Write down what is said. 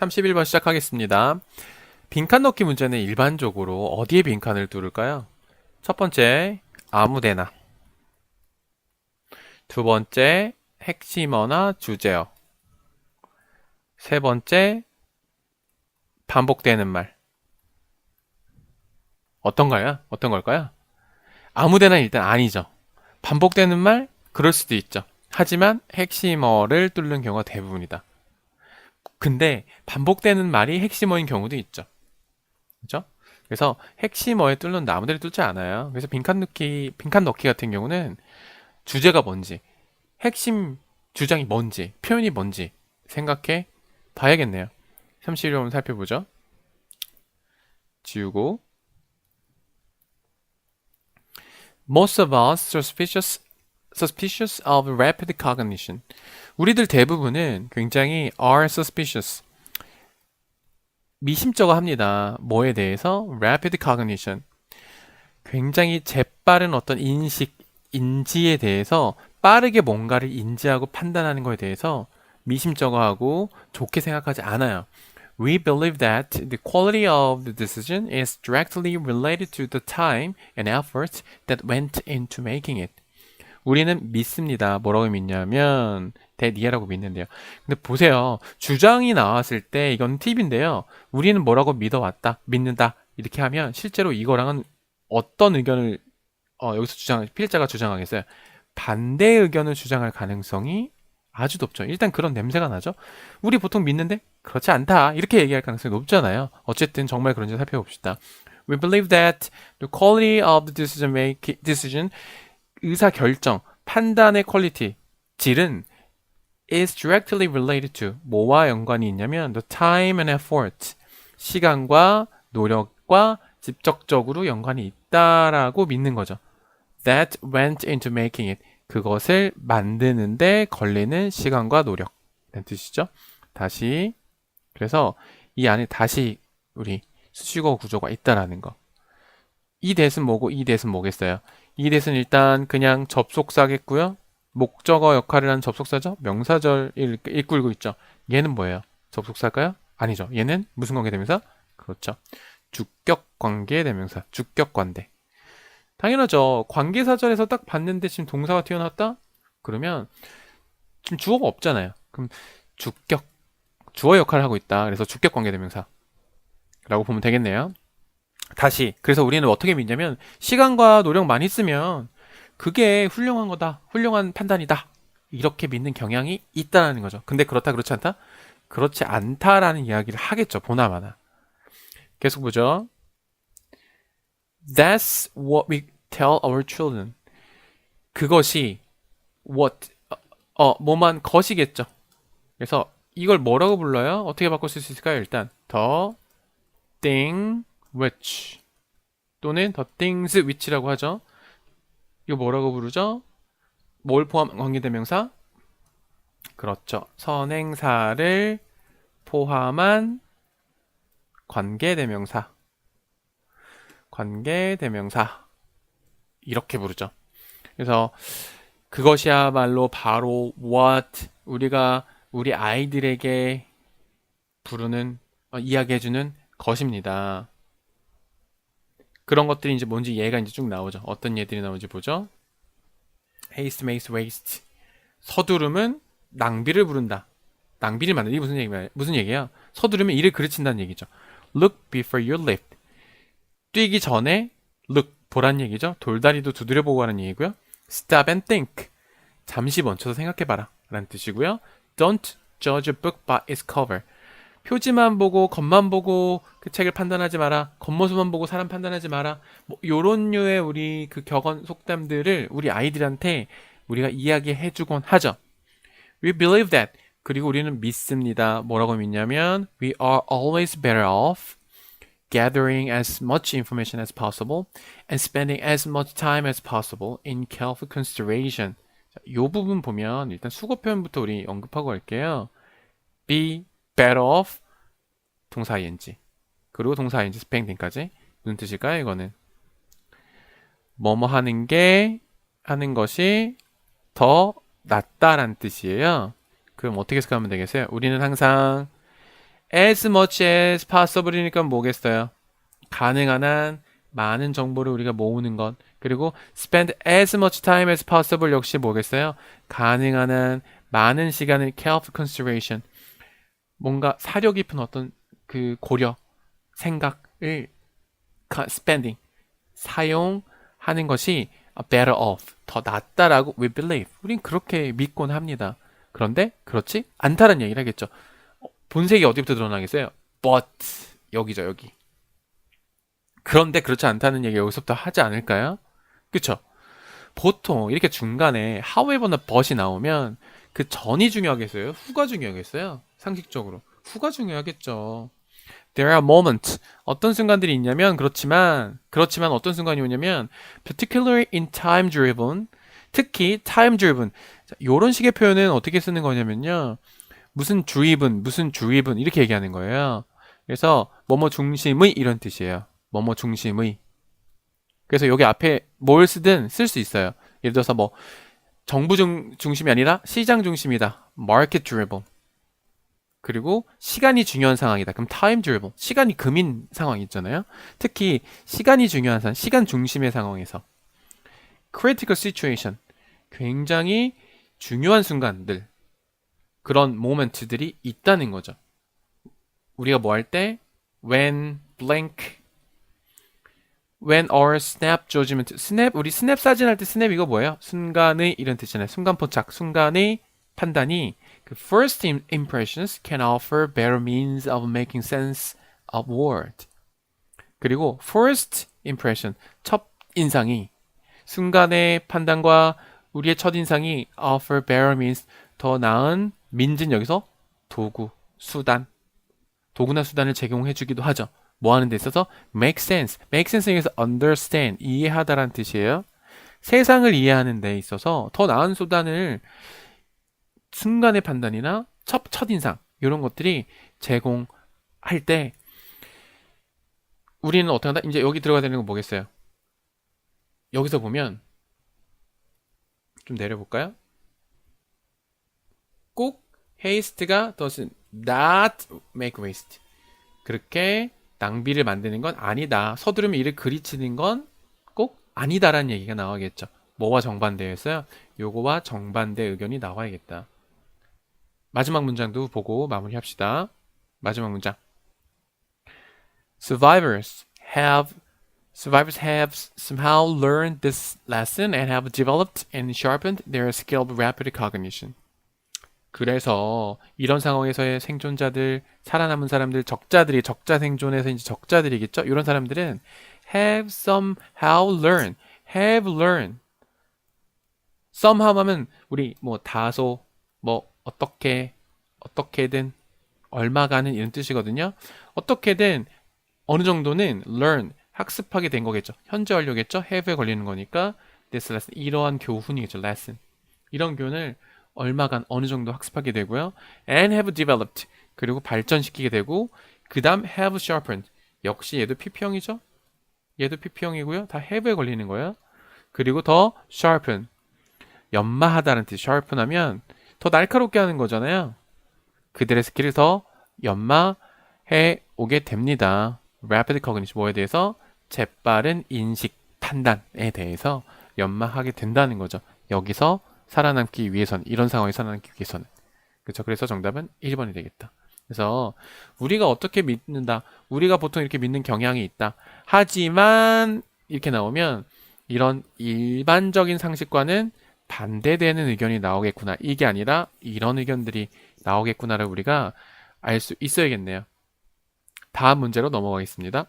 31번 시작하겠습니다. 빈칸 넣기 문제는 일반적으로 어디에 빈칸을 뚫을까요? 첫 번째, 아무데나. 두 번째, 핵심어나 주제어. 세 번째, 반복되는 말. 어떤가요? 어떤 걸까요? 아무데나 일단 아니죠. 반복되는 말? 그럴 수도 있죠. 하지만 핵심어를 뚫는 경우가 대부분이다. 근데 반복되는 말이 핵심어인 경우도 있죠. 그죠? 그래서 핵심어에 뚫는 나무들이 뚫지 않아요. 그래서 빈칸 넣기 같은 경우는 주제가 뭔지, 핵심 주장이 뭔지, 표현이 뭔지 생각해 봐야겠네요. 31번 살펴보죠. 지우고. Most of us suspicious of rapid cognition. 우리들 대부분은 굉장히 are suspicious. 미심쩍어 합니다. 뭐에 대해서? Rapid cognition. 굉장히 재빠른 어떤 인지에 대해서 빠르게 뭔가를 인지하고 판단하는 것에 대해서 미심쩍어 하고 좋게 생각하지 않아요. We believe that the quality of the decision is directly related to the time and effort that went into making it. 우리는 믿습니다. 뭐라고 믿냐면 대니에라고 믿는데요. 근데 보세요. 주장이 나왔을 때 이건 팁인데요. 우리는 뭐라고 믿어왔다, 믿는다 이렇게 하면 실제로 이거랑은 어떤 의견을 여기서 필자가 주장하겠어요. 반대 의견을 주장할 가능성이 아주 높죠. 일단 그런 냄새가 나죠. 우리 보통 믿는데 그렇지 않다 이렇게 얘기할 가능성이 높잖아요. 어쨌든 정말 그런지 살펴봅시다. We believe that the quality of the decision 의사 결정, 판단의 퀄리티, 질은 is directly related to 뭐와 연관이 있냐면 the time and effort 시간과 노력과 직접적으로 연관이 있다라고 믿는 거죠. That went into making it 그것을 만드는데 걸리는 시간과 노력 라는 뜻이죠. 다시 그래서 이 안에 다시 우리 수식어 구조가 있다라는 거. 이 that은 뭐고 이 that은 뭐겠어요? 이 that은 일단 그냥 접속사겠고요. 목적어 역할을 하는 접속사죠. 명사절 이끌고 있죠. 얘는 뭐예요? 접속사일까요? 아니죠. 얘는 무슨 관계대명사? 그렇죠. 주격 관계대명사. 주격 관대. 당연하죠. 관계사절에서 딱 봤는데 지금 동사가 튀어나왔다? 그러면 지금 주어가 없잖아요. 그럼 주격, 주어 역할을 하고 있다. 그래서 주격 관계대명사 라고 보면 되겠네요. 다시 그래서 우리는 어떻게 믿냐면 시간과 노력 많이 쓰면 그게 훌륭한 거다. 훌륭한 판단이다. 이렇게 믿는 경향이 있다는 거죠. 근데 그렇다 그렇지 않다? 그렇지 않다라는 이야기를 하겠죠. 보나마나. 계속 보죠. That's what we tell our children. 그것이 what 뭐만 것이겠죠. 그래서 이걸 뭐라고 불러요? 어떻게 바꿀 수 있을까요? 일단 the thing which 또는 the things which라고 하죠. 이거 뭐라고 부르죠? 뭘 포함한 관계대명사? 그렇죠. 선행사를 포함한 관계대명사. 관계대명사. 이렇게 부르죠. 그래서 그것이야말로 바로 what 우리가 우리 아이들에게 부르는 이야기해주는 것입니다. 그런 것들이 이제 뭔지 얘가 이제 쭉 나오죠. 어떤 예들이 나오는지 보죠. Haste makes waste. 서두름은 낭비를 부른다. 낭비를 만든다. 이게 무슨 얘기야? 서두르면 일을 그르친다는 얘기죠. Look before you leap. 뛰기 전에 look 보란 얘기죠. 돌다리도 두드려보고 하는 얘기고요. Stop and think. 잠시 멈춰서 생각해봐라 라는 뜻이고요. Don't judge a book by its cover. 표지만 보고 겉만 보고 그 책을 판단하지 마라. 겉모습만 보고 사람 판단하지 마라. 뭐 요런 류의 우리 그 격언 속담들을 우리 아이들한테 우리가 이야기해주곤 하죠. We believe that. 그리고 우리는 믿습니다. 뭐라고 믿냐면 We are always better off gathering as much information as possible and spending as much time as possible in careful consideration. 자, 요 부분 보면 일단 수거 표현부터 우리 언급하고 갈게요. Be better off 동사 ing 그리고 동사 ing 스팽딩까지 무슨 뜻일까요? 이거는 뭐뭐 하는 것이 더 낫다라는 뜻이에요. 그럼 어떻게 해석하면 되겠어요? 우리는 항상 as much as possible이니까 뭐겠어요? 가능한 한 많은 정보를 우리가 모으는 것. 그리고 spend as much time as possible 역시 뭐겠어요? 가능한 한 많은 시간을 careful consideration. 뭔가 사려 깊은 어떤 그 고려, 생각을 spending, 사용하는 것이 better off, 더 낫다라고 we believe. 우린 그렇게 믿곤 합니다. 그런데 그렇지 않다는 얘기를 하겠죠. 본색이 어디부터 드러나겠어요? But 여기죠, 여기. 그런데 그렇지 않다는 얘기 여기서부터 하지 않을까요? 그쵸? 보통 이렇게 중간에 however나 but이 나오면 그 전이 중요하겠어요? 후가 중요하겠어요? 상식적으로. 후가 중요하겠죠. There are moments. 어떤 순간들이 있냐면 그렇지만 어떤 순간이 오냐면 particularly in time driven. 특히 time driven. 자, 이런 식의 표현은 어떻게 쓰는 거냐면요. 무슨 driven 이렇게 얘기하는 거예요. 그래서 뭐뭐 중심의 이런 뜻이에요. 뭐뭐 중심의. 그래서 여기 앞에 뭘 쓰든 쓸 수 있어요. 예를 들어서 뭐 정부 중심이 아니라 시장 중심이다. market driven. 그리고 시간이 중요한 상황이다. 그럼 time driven. 시간이 금인 상황이 있잖아요. 특히 시간이 중요한 상황, 시간 중심의 상황에서 critical situation. 굉장히 중요한 순간들. 그런 모멘트들이 있다는 거죠. 우리가 뭐 할 때 when blank when our snap judgment 우리 스냅 사진 할 때 스냅 이거 뭐예요? 순간의 이런 뜻이잖아요. 순간 포착, 순간의 판단이 그 first impressions can offer better means of making sense of word. 그리고 first impression, 첫 인상이 순간의 판단과 우리의 첫 인상이 offer better means, 더 나은 민진 여기서 도구, 수단, 도구나 수단을 제공해 주기도 하죠. 뭐 하는 데 있어서 make sense, make sense에 의해서 understand, 이해하다라는 뜻이에요. 세상을 이해하는 데 있어서 더 나은 수단을 순간의 판단이나 첫인상 이런 것들이 제공할 때 우리는 어떻게 한다? 이제 여기 들어가야 되는 건 뭐겠어요? 여기서 보면 좀 내려볼까요? 꼭 haste가 does not make waste. 그렇게 낭비를 만드는 건 아니다. 서두르면 일을 그리치는 건 꼭 아니다라는 얘기가 나와야겠죠. 뭐와 정반대였어요? 요거와 정반대 의견이 나와야겠다. 마지막 문장도 보고 마무리합시다. 마지막 문장. Survivors have somehow learned this lesson and have developed and sharpened their skill of rapid cognition. 그래서 이런 상황에서의 생존자들, 살아남은 사람들, 적자 생존에서 이제 적자들이겠죠. 이런 사람들은 have somehow learned, have learned. somehow 하면 우리 뭐 다소, 뭐 어떻게든, 얼마가는 이런 뜻이거든요. 어떻게든 어느 정도는 learn, 학습하게 된 거겠죠. 현재 완료겠죠. have에 걸리는 거니까 this lesson, 이러한 교훈이겠죠. lesson. 이런 교훈을 얼마간 어느 정도 학습하게 되고요. and have developed, 그리고 발전시키게 되고, 그 다음 have sharpened, 역시 얘도 PP형이죠. 얘도 PP형이고요. 다 have에 걸리는 거예요. 그리고 더 sharpen, 연마하다는 뜻. sharpen 하면 더 날카롭게 하는 거잖아요. 그들의 스킬을 더 연마해 오게 됩니다. rapid cognition, 뭐에 대해서? 재빠른 인식, 판단에 대해서 연마하게 된다는 거죠. 여기서 살아남기 위해서는, 이런 상황에 살아남기 위해서는. 그렇죠. 그래서 정답은 1번이 되겠다. 그래서 우리가 어떻게 믿는다. 우리가 보통 이렇게 믿는 경향이 있다. 하지만 이렇게 나오면 이런 일반적인 상식과는 반대되는 의견이 나오겠구나. 이게 아니라 이런 의견들이 나오겠구나를 우리가 알 수 있어야겠네요. 다음 문제로 넘어가겠습니다.